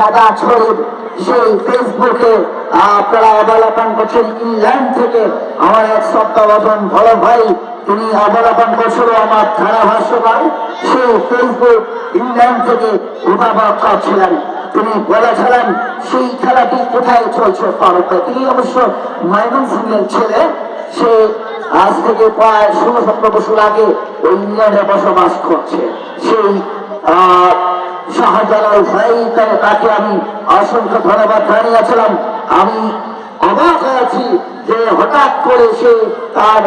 কাদা ছড়িয়ে সেই ফেসবুকে আপনারা অবলোকন করছেন ইংল্যান্ড থেকে আমার এক সপ্তাহ বড় ভাই তিনি অবলোকন করছিল আমার ধারাভাষ্যকার সেই ফেসবুক ইংল্যান্ড থেকে উঠাবাক করছিলেন। তিনি বলেছিলেন সেই খেলাটি কোথায় চলছে ফারুক ভাই। তিনি অবশ্য ময়মনসিংহের ছেলে, সে আজ থেকে প্রায় 16-17 বছর আগে ওই ইংল্যান্ডে বসবাস করছে। সেই শাহজালাল ভাই তাকে আমি অসংখ্য ধন্যবাদ জানিয়েছিলাম। আমি অবাক হয়েছি যে হঠাৎ করে সে তার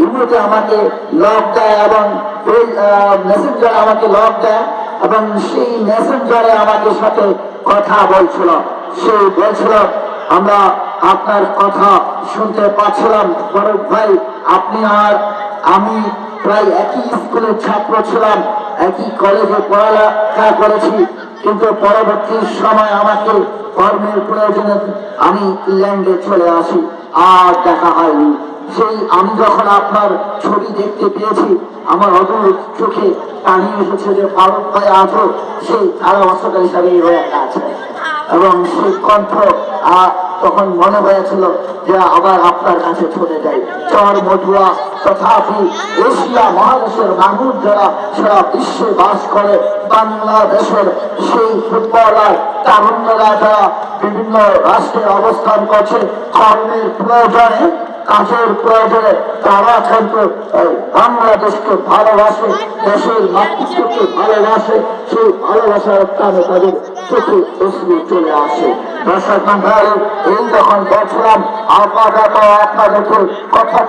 ইমেতে আমাকে লক দেয় এবং মেসেঞ্জারে আমাকে লক দেয় এবং সেই মেসেঞ্জারে আমাকে সাথে কথা বলছিল। সে বলছিল আমরা আপনার কথা শুনতে পাচ্ছিলাম ফারুক ভাই, আপনি আর আমি প্রায় একই স্কুলের ছাত্র ছিলাম, একই কলেজে পড়ালেখা করেছি, কিন্তু পরবর্তী সময় আমাকে কর্মের প্রয়োজনে আমি ইংল্যান্ডে চলে আসি, আর দেখা হয়নি। সেই আমি যখন আপনার ছবি দেখতে পেয়েছি আমার অদূর চোখে টানিয়ে এসেছে যে ফারুক ভাই আজও সেই ধারাভাষ্যকার হিসাবে রয়ে আছে এবং সেই কণ্ঠ তখন মনে হয়েছিল যে আবার আপনার কাছে ছুটে যাই। চর মধুয়া তথাপি এশিয়া মহাদেশের মানুষ যারা সারা বিশ্বে বাস করে, বাংলাদেশের সেই ফুটবলার তারুণ্যরা যারা বিভিন্ন রাষ্ট্রে অবস্থান করছে, কর্মের প্রয়োজনে কাজের প্রয়োজনে তারা কিন্তু বাংলাদেশকে ভালোবাসে, দেশের মাতৃত্বকে ভালোবাসে, সেই ভালোবাসার কারণে তাদের চোখে অশ্রু চলে আসে। দর্শক এই যখন দেখলাম আপনাদেরকে কথা